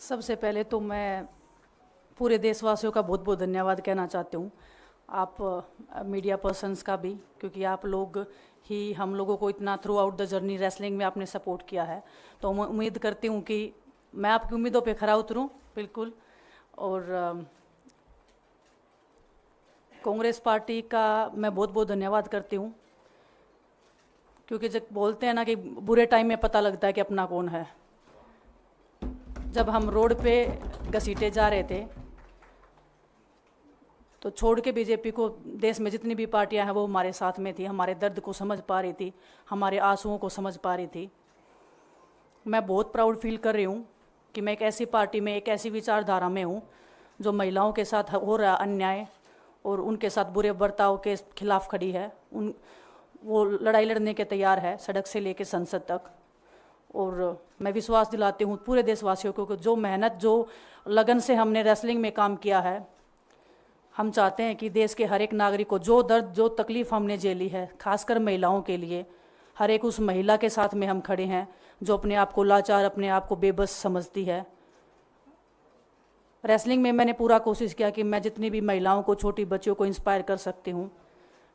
सबसे पहले तो मैं पूरे देशवासियों का बहुत बहुत धन्यवाद कहना चाहती हूँ। आप मीडिया पर्सन्स का भी, क्योंकि आप लोग ही हम लोगों को इतना through out the journey wrestling में आपने सपोर्ट किया है। तो मैं उम्मीद करती हूँ कि मैं आपकी उम्मीदों पे खरा उतरूँ बिल्कुल। और कांग्रेस पार्टी का मैं बहुत बहुत धन्यवाद करती हूँ, क्योंकि जब बोलते हैं ना कि बुरे टाइम में पता लगता है कि अपना कौन है। जब हम रोड पे घसीटे जा रहे थे तो छोड़ के बीजेपी को, देश में जितनी भी पार्टियां हैं वो हमारे साथ में थी, हमारे दर्द को समझ पा रही थी, हमारे आंसुओं को समझ पा रही थी। मैं बहुत प्राउड फील कर रही हूँ कि मैं एक ऐसी पार्टी में, एक ऐसी विचारधारा में हूँ जो महिलाओं के साथ हो रहा अन्याय और उनके साथ बुरे बर्ताव के खिलाफ खड़ी है। वो लड़ाई लड़ने के तैयार है, सड़क से लेकर संसद तक। और मैं विश्वास दिलाती हूँ पूरे देशवासियों को कि जो मेहनत, जो लगन से हमने रेसलिंग में काम किया है, हम चाहते हैं कि देश के हर एक नागरिक को जो दर्द, जो तकलीफ़ हमने झेली है, खासकर महिलाओं के लिए, हर एक उस महिला के साथ में हम खड़े हैं जो अपने आप को लाचार, अपने आप को बेबस समझती है। रेसलिंग में मैंने पूरा कोशिश किया कि मैं जितनी भी महिलाओं को, छोटी बच्चियों को इंस्पायर कर सकती हूँ।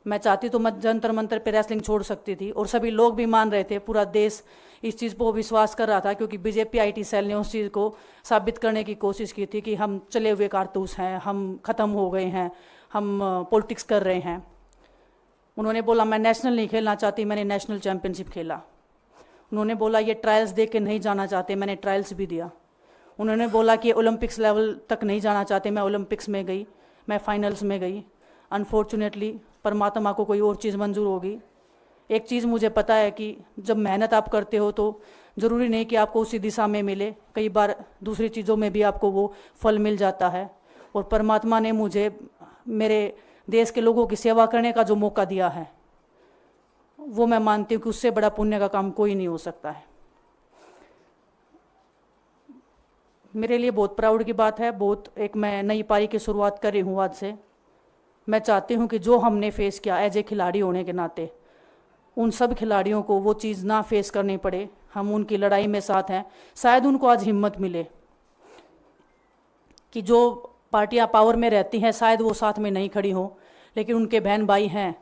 मैं चाहती तो मैं जंतर मंतर पे रेसलिंग छोड़ सकती थी, और सभी लोग भी मान रहे थे, पूरा देश इस चीज़ को विश्वास कर रहा था, क्योंकि बीजेपी आईटी सेल ने उस चीज़ को साबित करने की कोशिश की थी कि हम चले हुए कारतूस हैं, हम ख़त्म हो गए हैं, हम पॉलिटिक्स कर रहे हैं। उन्होंने बोला मैं नेशनल नहीं खेलना चाहती, मैंने नेशनल चैम्पियनशिप खेला। उन्होंने बोला ये ट्रायल्स दे के नहीं जाना चाहते, मैंने ट्रायल्स भी दिया। उन्होंने बोला कि ओलंपिक्स लेवल तक नहीं जाना चाहते, मैं ओलंपिक्स में गई, मैं फाइनल्स में गई। अनफॉर्चुनेटली परमात्मा को कोई और चीज़ मंजूर होगी। एक चीज़ मुझे पता है कि जब मेहनत आप करते हो तो ज़रूरी नहीं कि आपको उसी दिशा में मिले, कई बार दूसरी चीज़ों में भी आपको वो फल मिल जाता है। और परमात्मा ने मुझे मेरे देश के लोगों की सेवा करने का जो मौका दिया है, वो मैं मानती हूँ कि उससे बड़ा पुण्य का काम कोई नहीं हो सकता है। मेरे लिए बहुत प्राउड की बात है। बहुत एक मैं नई पारी की शुरुआत कर रही हूँ आज से। मैं चाहती हूँ कि जो हमने फेस किया एज ए खिलाड़ी होने के नाते, उन सब खिलाड़ियों को वो चीज़ ना फेस करनी पड़े। हम उनकी लड़ाई में साथ हैं। शायद उनको आज हिम्मत मिले कि जो पार्टियां पावर में रहती हैं शायद वो साथ में नहीं खड़ी हों, लेकिन उनके बहन भाई हैं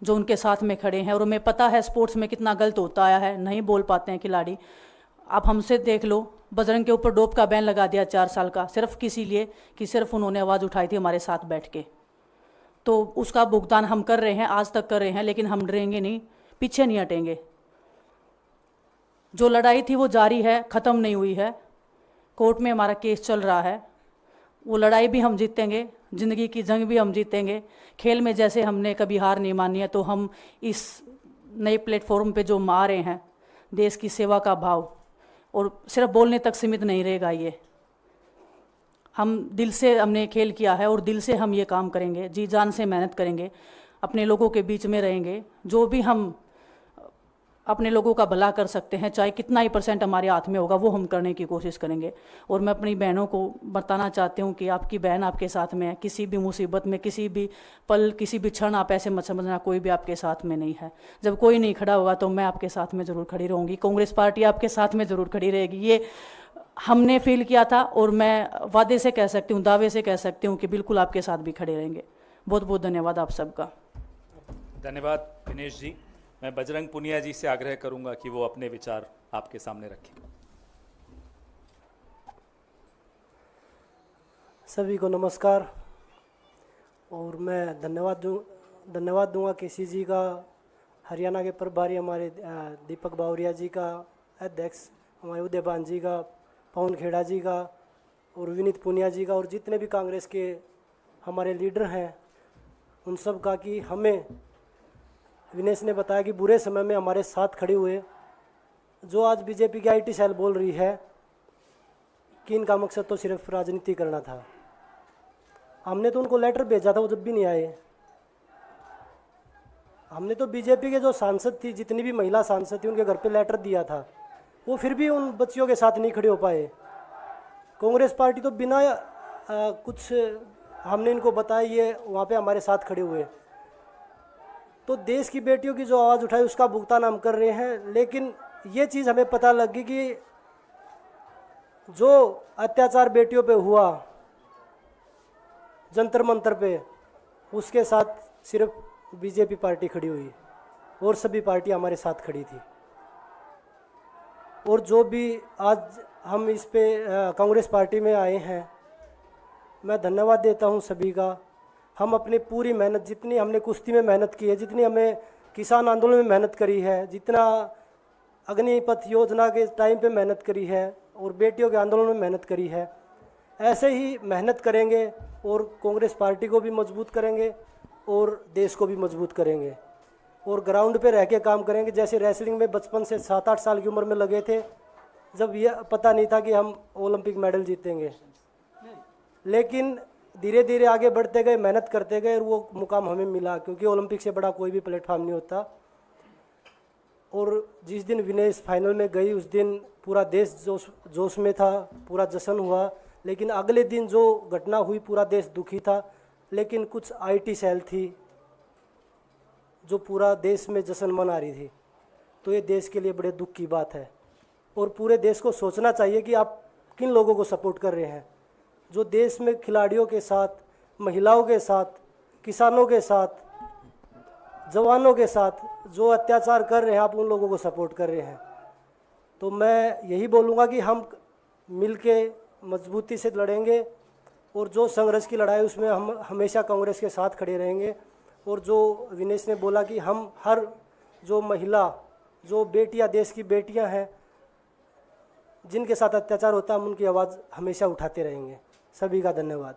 जो उनके साथ में खड़े हैं। और हमें पता है स्पोर्ट्स में कितना गलत होता आया है, नहीं बोल पाते हैं खिलाड़ी। आप हमसे देख लो, बजरंग के ऊपर डोप का बैन लगा दिया 4 साल का, सिर्फ किसी लिए कि सिर्फ उन्होंने आवाज़ उठाई थी हमारे साथ बैठ के। तो उसका भुगतान हम कर रहे हैं, आज तक कर रहे हैं, लेकिन हम डरेंगे नहीं, पीछे नहीं हटेंगे। जो लड़ाई थी वो जारी है, ख़त्म नहीं हुई है। कोर्ट में हमारा केस चल रहा है, वो लड़ाई भी हम जीतेंगे, ज़िंदगी की जंग भी हम जीतेंगे। खेल में जैसे हमने कभी हार नहीं मानी है, तो हम इस नए प्लेटफॉर्म पे जो आ रहे हैं, देश की सेवा का भाव, और सिर्फ बोलने तक सीमित नहीं रहेगा ये। हम दिल से हमने खेल किया है और दिल से हम ये काम करेंगे, जी जान से मेहनत करेंगे, अपने लोगों के बीच में रहेंगे। जो भी हम अपने लोगों का भला कर सकते हैं, चाहे कितना ही % हमारे हाथ में होगा, वो हम करने की कोशिश करेंगे। और मैं अपनी बहनों को बताना चाहती हूँ कि आपकी बहन आपके साथ में है। किसी भी मुसीबत में, किसी भी पल, किसी भी क्षण आप ऐसे मत समझना कोई भी आपके साथ में नहीं है। जब कोई नहीं खड़ा होगा तो मैं आपके साथ में ज़रूर खड़ी रहूँगी, कांग्रेस पार्टी आपके साथ में ज़रूर खड़ी रहेगी। ये हमने फील किया था, और मैं वादे से कह सकती हूँ, दावे से कह सकती हूँ कि बिल्कुल आपके साथ भी खड़े रहेंगे। बहुत बहुत धन्यवाद आप सबका। धन्यवाद दिनेश जी। मैं बजरंग पुनिया जी से आग्रह करूंगा कि वो अपने विचार आपके सामने रखें। सभी को नमस्कार। और मैं धन्यवाद दूंगा केसी जी का, हरियाणा के प्रभारी हमारे दीपक बावरिया जी का, अध्यक्ष हमारे उदयभान जी का, पवन खेड़ा जी का, और विनीत पुनिया जी का, और जितने भी कांग्रेस के हमारे लीडर हैं उन सब का, कि हमें विनेश ने बताया कि बुरे समय में हमारे साथ खड़े हुए। जो आज बीजेपी की आईटी सेल बोल रही है कि इनका मकसद तो सिर्फ राजनीति करना था, हमने तो उनको लेटर भेजा था, वो जब भी नहीं आए। हमने तो बीजेपी के जो सांसद थी, जितनी भी महिला सांसद थी, उनके घर पे लेटर दिया था, वो फिर भी उन बच्चियों के साथ नहीं खड़े हो पाए। कांग्रेस पार्टी तो बिना कुछ हमने इनको बताया ये वहाँ पे हमारे साथ खड़े हुए। तो देश की बेटियों की जो आवाज़ उठाई उसका भुगतान हम कर रहे हैं। लेकिन ये चीज़ हमें पता लग गई कि जो अत्याचार बेटियों पे हुआ जंतर मंतर पे, उसके साथ सिर्फ बीजेपी पार्टी खड़ी हुई और सभी पार्टी हमारे साथ खड़ी थी। और जो भी आज हम इस पे कांग्रेस पार्टी में आए हैं, मैं धन्यवाद देता हूं सभी का। हम अपनी पूरी मेहनत, जितनी हमने कुश्ती में मेहनत की है, जितनी हमें किसान आंदोलन में मेहनत करी है, जितना अग्निपथ योजना के टाइम पे मेहनत करी है और बेटियों के आंदोलन में मेहनत करी है, ऐसे ही मेहनत करेंगे और कांग्रेस पार्टी को भी मजबूत करेंगे और देश को भी मजबूत करेंगे और ग्राउंड पे रह के काम करेंगे। जैसे रेसलिंग में बचपन से 7-8 साल की उम्र में लगे थे, जब यह पता नहीं था कि हम ओलंपिक मेडल जीतेंगे, लेकिन धीरे धीरे आगे बढ़ते गए, मेहनत करते गए और वो मुकाम हमें मिला, क्योंकि ओलंपिक से बड़ा कोई भी प्लेटफॉर्म नहीं होता। और जिस दिन विनेश फाइनल में गई, उस दिन पूरा देश जोश में था, पूरा जश्न हुआ। लेकिन अगले दिन जो घटना हुई, पूरा देश दुखी था। लेकिन कुछ आईटी सेल थी जो पूरा देश में जश्न मना रही थी, तो ये देश के लिए बड़े दुख की बात है। और पूरे देश को सोचना चाहिए कि आप किन लोगों को सपोर्ट कर रहे हैं। जो देश में खिलाड़ियों के साथ, महिलाओं के साथ, किसानों के साथ, जवानों के साथ जो अत्याचार कर रहे हैं, आप उन लोगों को सपोर्ट कर रहे हैं। तो मैं यही बोलूँगा कि हम मिलके मजबूती से लड़ेंगे और जो संघर्ष की लड़ाई, उसमें हम हमेशा कांग्रेस के साथ खड़े रहेंगे। और जो विनेश ने बोला कि हम हर जो महिला, जो बेटियां, देश की बेटियां हैं जिनके साथ अत्याचार होता है, हम उनकी आवाज़ हमेशा उठाते रहेंगे। सभी का धन्यवाद।